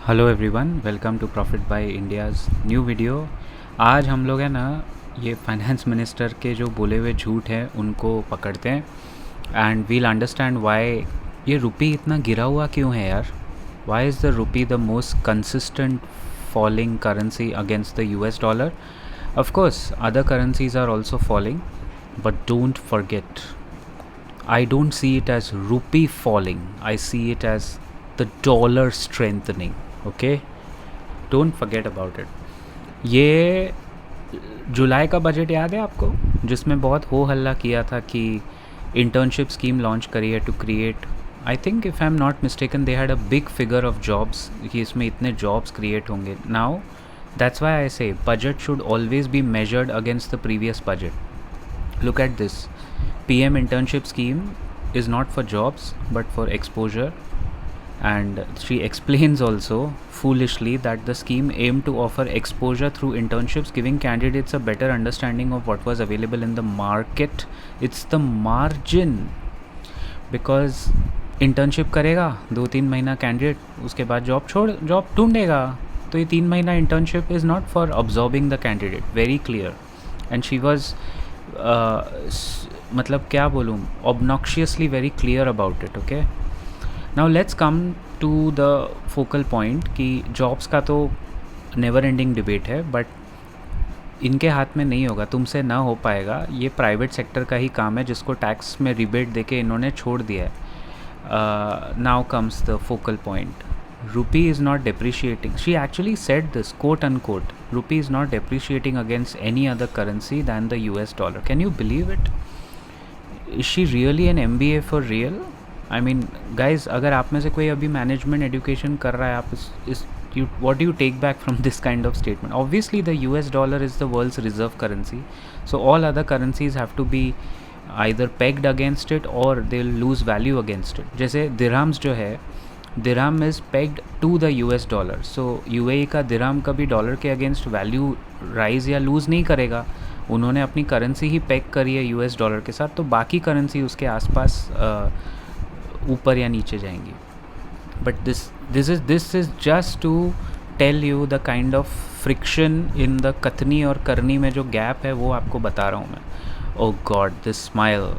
Hello everyone, welcome to profit by India's new video. आज हम लोग है ना ये फाइनेंस मिनिस्टर के जो बोले हुए झूठ हैं उनको पकड़ते हैं एंड वील अंडरस्टैंड व्हाई ये रुपी इतना गिरा हुआ क्यों है यार। Why is the rupee the most consistent falling currency against the US dollar. Of course other currencies are also falling, but don't forget, I don't see it as rupee falling. I see it as the dollar strengthening. Okay? Don't forget about it. ये जुलाई का budget याद है आपको, जिसमें बहुत हो हल्ला किया था कि इंटर्नशिप स्कीम लॉन्च करी है to create, I think if I am not mistaken they had a big figure of jobs कि इसमें इतने जॉब्स क्रिएट होंगे। Now that's why I say budget should always be measured against the previous budget. Look at this. PM internship scheme is not for jobs but for exposure, and she explains also foolishly that the scheme aimed to offer exposure through internships, giving candidates a better understanding of what was available in the market. It's the margin, because internship करेगा 2-3 महीना candidate, उसके बाद job ढूंढेगा। तो ये 3 महीना internship is not for absorbing the candidate, very clear. And she was मतलब क्या बोलूँ, obnoxiously very clear about it. Okay, now let's come to the focal point कि जॉब्स का तो नेवर एंडिंग डिबेट है, बट इनके हाथ में नहीं होगा, तुमसे ना हो पाएगा। ये प्राइवेट सेक्टर का ही काम है जिसको टैक्स में रिबेट देके इन्होंने छोड़ दिया है। Now comes the focal point, rupee is not depreciating. She actually said this, quote unquote, rupee is not depreciating against any other currency than the US dollar. Can you believe it? Is she really an MBA for real? I mean, guys, अगर आप में से कोई अभी management education कर रहा है, आप इस what do you take back from this kind of statement? Obviously the US dollar is the world's reserve currency, so all other currencies have to be either pegged against it or they'll lose value against it. जैसे dirhams जो है, dirham is pegged to the US dollar, so UAE का dirham कभी dollar के against value rise या lose नहीं करेगा। उन्होंने अपनी करेंसी ही पेग करी है यूएस डॉलर के साथ, तो बाकी करेंसी उसके आसपास ऊपर या नीचे जाएंगी। But this is just to tell you the kind of friction in the कथनी और करनी में जो गैप है, वो आपको बता रहा हूँ मैं। ओ गॉड, दिस स्माइल,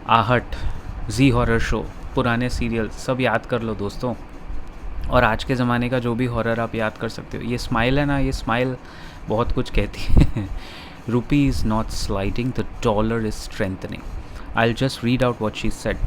आहट, जी हॉरर शो, पुराने सीरियल सब याद कर लो दोस्तों, और आज के ज़माने का जो भी हॉरर आप याद कर सकते हो। ये स्माइल है ना, ये स्माइल बहुत कुछ कहती है। रुपी is not sliding, the dollar is strengthening. I will just read out what she said.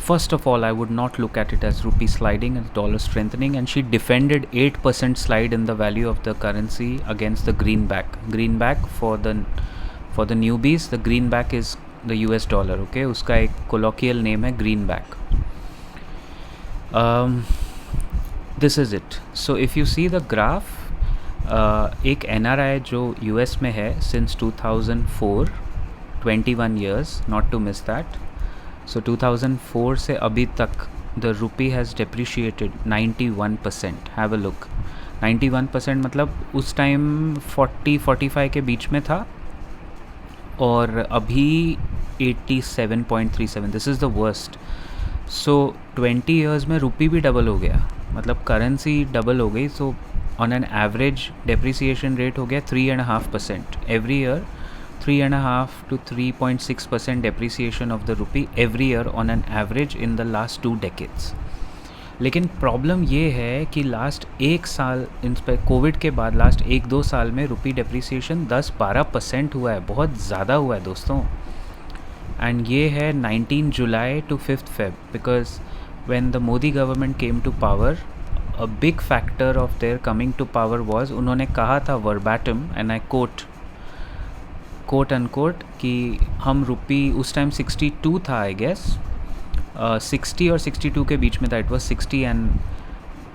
First of all, I would not look at it as rupee sliding and dollar strengthening, and she defended 8% slide in the value of the currency against the greenback. Greenback for the newbies, the greenback is the US dollar. Okay, उसका एक colloquial name है greenback. This is it. So if you see the graph, एक NRI जो US में है since 2004, 21 years, not to miss that. So 2004 से अभी तक the rupee has depreciated 91%. Have a look. 91% मतलब उस टाइम 40-45 के बीच में था, और अभी 87.37. This is the worst. So 20 years में रुपी भी डबल हो गया, मतलब करेंसी डबल हो गई। So on an average depreciation rate हो गया 3.5% every year, 3.5 to 3.6% depreciation of the rupee every year on an average in the last 2 decades. लेकिन प्रॉब्लम ये है कि लास्ट एक साल, इन पर कोविड के बाद लास्ट 1-2 साल में रुपी डेप्रिसिएशन 10-12% हुआ है, बहुत ज़्यादा हुआ है दोस्तों। एंड ये है 19 जुलाई to 5th Feb, because when the Modi government came to power, a big factor of their coming to power was, उन्होंने कहा था verbatim, and I quote unquote, कि हम रुपी, उस टाइम 62 था आई गेस, 60 और 62 के बीच में था, इट वॉज 60, एंड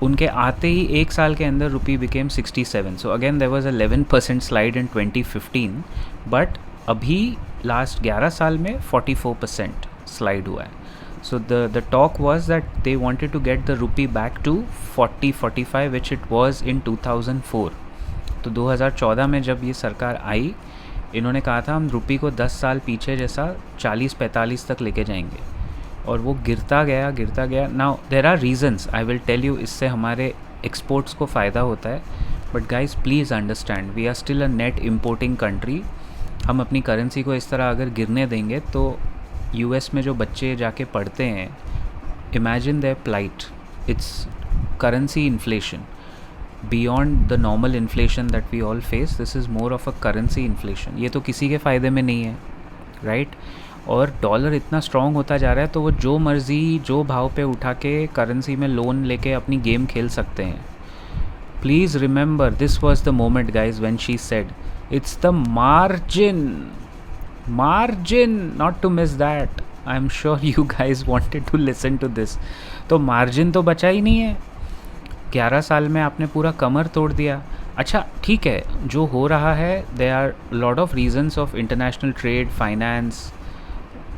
उनके आते ही एक साल के अंदर rupee became 67. So again there was 11% slide in 2015, but अभी लास्ट 11 साल में 44% स्लाइड हुआ है. So the talk was that they wanted to get the rupee back to 40-45 which it was in 2004. तो 2014 में जब ये सरकार आई, इन्होंने कहा था हम रुपी को 10 साल पीछे जैसा 40-45 तक लेके जाएंगे. और वो गिरता गया. Now there are reasons, I will tell you, इससे हमारे एक्सपोर्ट्स को फ़ायदा होता है. But guys please understand, we are still a net importing country. हम अपनी करेंसी को इस तरह अगर गिरने देंगे तो यूएस में जो बच्चे जाके पढ़ते हैं, imagine their plight. It's currency inflation beyond the normal inflation that we all face. This is more of a currency inflation. ये तो किसी के फ़ायदे में नहीं है, राइट? और डॉलर इतना स्ट्रॉन्ग होता जा रहा है तो वो जो मर्ज़ी जो भाव पे उठा के करेंसी में लोन लेके अपनी गेम खेल सकते हैं. Please remember, this was the moment guys when she said it's the margin, not to miss that. I am sure you guys wanted to listen to this. तो मार्जिन तो बचा ही नहीं है. 11 साल में आपने पूरा कमर तोड़ दिया. अच्छा ठीक है, जो हो रहा है, they are lot of reasons of international trade, finance,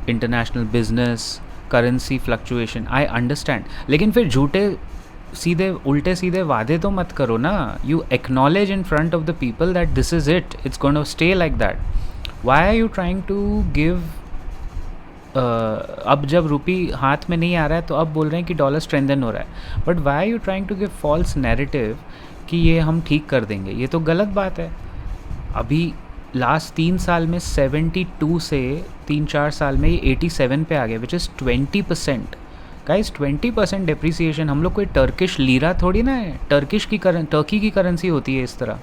international business, currency fluctuation, I understand. लेकिन फिर उल्टे सीधे वादे तो मत करो ना. You acknowledge in front of the people that this is it, it's going to stay like that. Why are you trying to give, अब जब रुपी हाथ में नहीं आ रहा है तो अब बोल रहे हैं कि डॉलर स्ट्रेंथन हो रहा है. But why are you trying to give false narrative कि ये हम ठीक कर देंगे? ये तो गलत बात है. अभी लास्ट 3 साल में 72 से 3-4 साल में ये 87 पे आ गया, विच इज़ 20%. Guys 20% depreciation. हम लोग कोई टर्किश लीरा थोड़ी ना है. टर्की की करेंसी होती है इस तरह.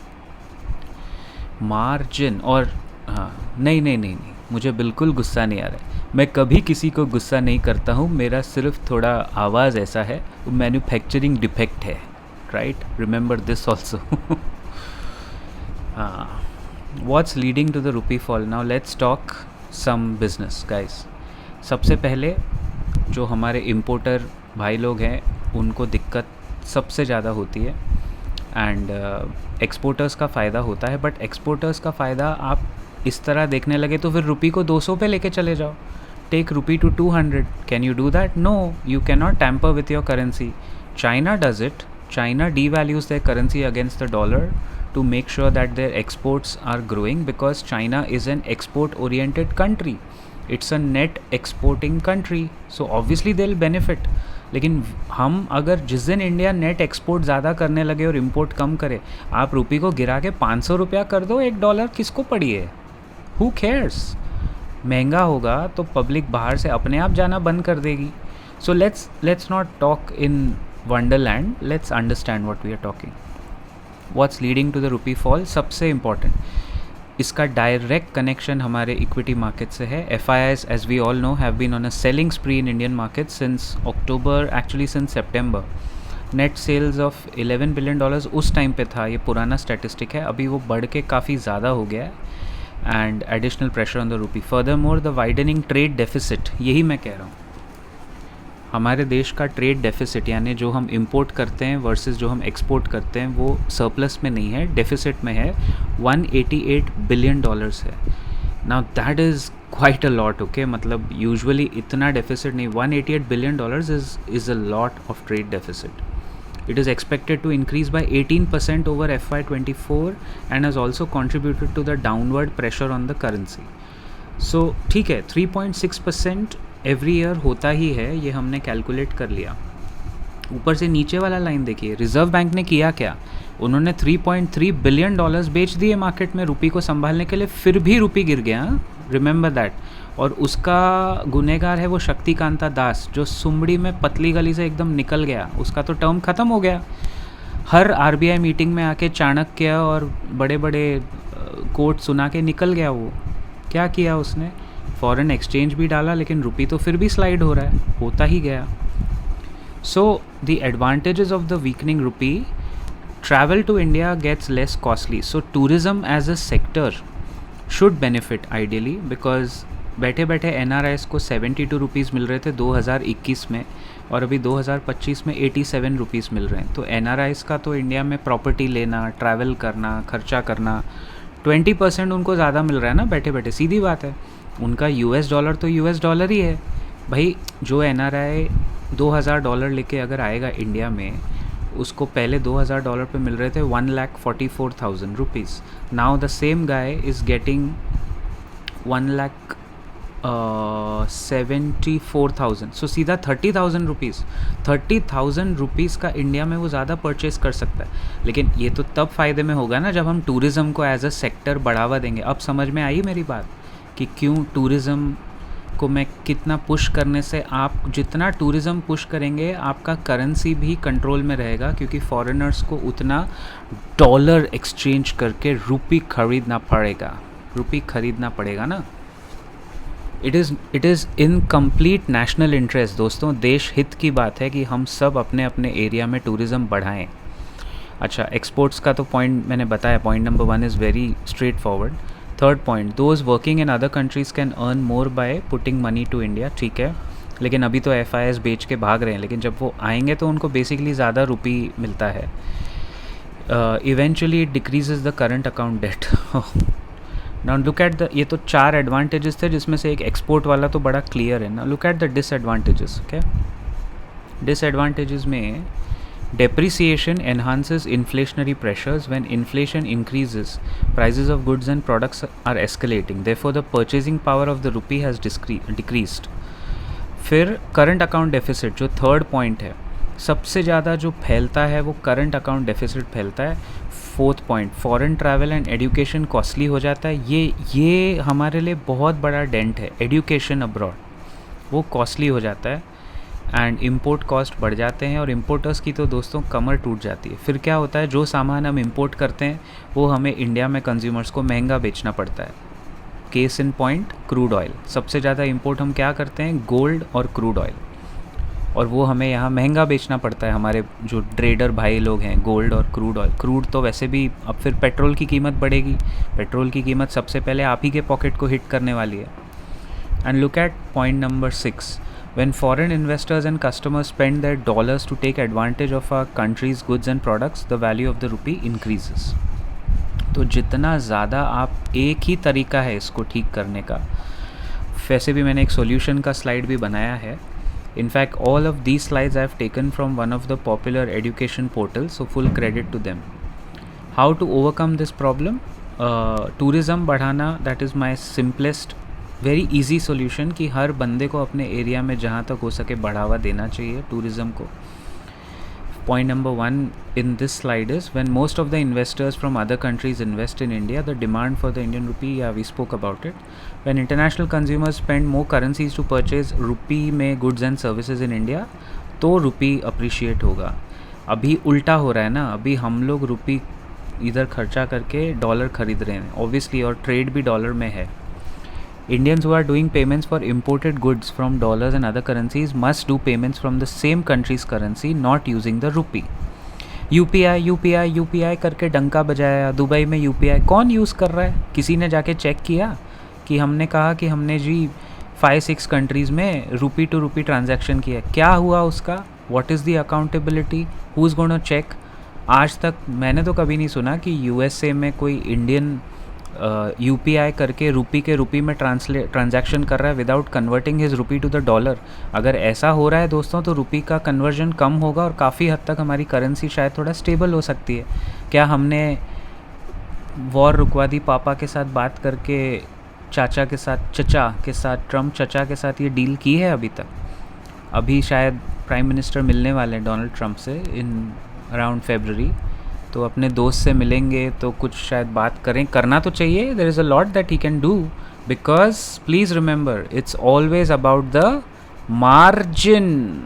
मार्जिन और हाँ, नहीं, मुझे बिल्कुल गुस्सा नहीं आ रहा है. मैं कभी किसी को गुस्सा नहीं करता हूँ. मेरा सिर्फ थोड़ा आवाज़ ऐसा है, वो मैन्युफैक्चरिंग डिफेक्ट है, राइट? Remember this also. हाँ, what's leading to the rupee fall? Now let's talk some business guys. सबसे पहले जो हमारे इम्पोर्टर भाई लोग हैं उनको दिक्कत सबसे ज़्यादा होती है, एंड एक्सपोर्टर्स का फ़ायदा होता है. बट एक्सपोर्टर्स का फ़ायदा आप इस तरह देखने लगे तो फिर रुपी को 200 पे लेके चले जाओ. Take rupee to 200. Can you do that? No, you can not tamper with your currency. China does it. China devalues their currency against the dollar to make sure that their exports are growing, because China is an export oriented country. It's a net exporting country, so obviously they'll benefit. लेकिन हम अगर जिस दिन India net export ज़्यादा करने लगे और import कम करे, आप रुपये को गिरा के 500 रुपया कर दो, $1 किसको पड़ी है? Who cares? महंगा होगा तो पब्लिक बाहर से अपने आप जाना बंद कर देगी. So let's not talk in wonderland, let's understand what we are talking. What's leading to the rupee fall? सबसे इम्पॉर्टेंट, इसका डायरेक्ट कनेक्शन हमारे इक्विटी मार्केट से है. FIIs, as we all know, have been on a selling spree in Indian markets since October, actually since September. Net sales of $11 billion उस time पे था. ये पुराना स्टैटिस्टिक है, अभी वो बढ़ के काफ़ी ज़्यादा हो गया है. And additional pressure on the rupee. Further more the widening trade deficit, यही मैं कह रहा हूँ. हमारे देश का ट्रेड डेफिसिट, यानी जो हम इंपोर्ट करते हैं वर्सेस जो हम एक्सपोर्ट करते हैं, वो सरप्लस में नहीं है, डेफिसिट में है. $188 बिलियन है. Now that is quite a lot. Okay, मतलब यूजुअली इतना डेफिसिट नहीं. $188 billion is a lot of trade deficit. It is expected to increase by 18% over FY24 and has also contributed to the downward pressure on the currency. So ठीक है, 3.6% every year होता ही है, ये हमने calculate कर लिया. ऊपर से नीचे वाला लाइन देखिए, रिजर्व बैंक ने किया क्या? उन्होंने $3.3 बिलियन बेच दिए मार्केट में रुपी को संभालने के लिए, फिर भी रुपी गिर गया. Remember that. और उसका गुनहगार है वो शक्तिकांता दास, जो सुमड़ी में पतली गली से एकदम निकल गया. उसका तो टर्म ख़त्म हो गया. हर RBI मीटिंग में आके चाणक्य और बड़े बड़े कोट सुना के निकल गया. वो क्या किया उसने? फॉरेन एक्सचेंज भी डाला, लेकिन रुपी तो फिर भी स्लाइड हो रहा है, होता ही गया. So the advantages of the weakening rupee, travel to India gets less costly. So tourism as a sector should benefit ideally, because बैठे बैठे NRIs को 72 रुपीज़ मिल रहे थे 2021 में, और अभी 2025 में 87 रुपीज़ मिल रहे हैं. तो NRIs का तो इंडिया में प्रॉपर्टी लेना, ट्रैवल करना, खर्चा करना, 20% उनको ज़्यादा मिल रहा है ना बैठे बैठे. सीधी बात है, उनका US डॉलर तो US डॉलर ही है भाई. जो NRI $2,000 लेके अगर आएगा इंडिया में, उसको पहले $2,000 पे मिल रहे थे 1,44,000 rupees. Now the same guy is getting 1,00,000 74,000, सो सीधा 30,000 रुपीज़, 30,000 रुपीज़ का इंडिया में वो ज़्यादा परचेज़ कर सकता है। लेकिन ये तो तब फ़ायदे में होगा ना जब हम टूरिज़्म को एज अ सेक्टर बढ़ावा देंगे। अब समझ में आई मेरी बात कि क्यों टूरिज़्म को मैं कितना पुश करने से, आप जितना टूरिज़्म पुश करेंगे आपका करेंसी भी कंट्रोल में रहेगा, क्योंकि फॉरेनर्स को उतना डॉलर एक्सचेंज करके रुपी खरीदना पड़ेगा ना। It is in complete national interest दोस्तों, देश हित की बात है कि हम सब अपने अपने एरिया में टूरिज़्म बढ़ाएं। अच्छा, एक्सपोर्ट्स का तो पॉइंट मैंने बताया, point number 1 is very straightforward. Third point, those working in other countries can earn more by putting money to India. ठीक है, लेकिन अभी तो FIS बेच के भाग रहे हैं, लेकिन जब वो आएंगे तो उनको बेसिकली ज़्यादा रुपी मिलता है। Eventually it decreases the current account debt. Now look at the, ये तो 4 एडवांटेजेस थे जिसमें से एक एक्सपोर्ट वाला तो बड़ा क्लियर है ना। Look at the disadvantages. Okay, disadvantages में depreciation enhances inflationary pressures. When inflation increases, prices of goods and products are escalating, therefore the purchasing power of the rupee has decreased. फिर current account deficit, जो third point है, सबसे ज़्यादा जो फैलता है वो करंट अकाउंट डेफिसिट फैलता है। Fourth point, foreign travel and education costly हो जाता है। ये हमारे लिए बहुत बड़ा डेंट है। एजुकेशन अब्रॉड वो कॉस्टली हो जाता है एंड इम्पोर्ट कॉस्ट बढ़ जाते हैं, और इम्पोर्टर्स की तो दोस्तों कमर टूट जाती है। फिर क्या होता है, जो सामान हम इम्पोर्ट करते हैं वो हमें इंडिया में कंज्यूमर्स को महंगा बेचना पड़ता है। Case in point, crude oil. सबसे ज़्यादा इम्पोर्ट हम क्या करते हैं, गोल्ड और क्रूड ऑयल, और वो हमें यहाँ महंगा बेचना पड़ता है। हमारे जो ट्रेडर भाई लोग हैं, गोल्ड और क्रूड ऑयल, क्रूड तो वैसे भी, अब फिर पेट्रोल की कीमत बढ़ेगी। पेट्रोल की कीमत सबसे पहले आप ही के पॉकेट को हिट करने वाली है। And look at point number 6, when foreign investors and customers spend their dollars to take advantage of our country's goods and products, the value of the rupee increases. तो जितना ज़्यादा आप, एक ही तरीका है इसको ठीक करने का। वैसे भी मैंने एक सॉल्यूशन का स्लाइड भी बनाया है। In fact all of these slides I have taken from one of the popular education portal, so full credit to them. How to overcome this problem, tourism बढ़ाना, that is my simplest very easy solution, कि हर बंदे को अपने area में जहाँ तक हो सके बढ़ावा देना चाहिए टूरिज़्म को। Point number 1 in this slide is, when most of the investors from other countries invest in India, the demand for the Indian rupee, या we spoke about it. When international consumers spend more currencies to purchase rupee में goods and services in India, तो rupee appreciate होगा। अभी उल्टा हो रहा है ना, अभी हम लोग रुपी इधर खर्चा करके डॉलर खरीद रहे हैं ऑब्वियसली, और ट्रेड भी डॉलर में है। Indians who are doing payments for imported goods from dollars and other currencies must do payments from the same country's currency, not using the rupee. UPI करके डंका बजाया। दुबई में UPI कौन use कर रहा है? किसी ने जाके चेक किया कि हमने कहा कि हमने जी 5-6 कंट्रीज़ में रुपी टू रुपी ट्रांजैक्शन किया, क्या हुआ उसका? What is the accountability? Who is gonna check? आज तक मैंने तो कभी नहीं सुना कि USA में कोई इंडियन UPI करके रुपी के रुपी में ट्रांजैक्शन कर रहा है without converting his rupee to the dollar. अगर ऐसा हो रहा है दोस्तों, तो रुपी का कन्वर्जन कम होगा और काफ़ी हद तक हमारी करेंसी शायद थोड़ा स्टेबल हो सकती है। क्या हमने वॉर रुकवा दी पापा के साथ बात करके, चचा के साथ ट्रम्प चचा के साथ ये डील की है अभी तक? अभी शायद प्राइम मिनिस्टर मिलने वाले हैं डोनाल्ड ट्रम्प से इन अराउंड February, तो अपने दोस्त से मिलेंगे तो कुछ शायद बात करें, करना तो चाहिए। There is a lot that he can do, because please remember, it's always about the margin.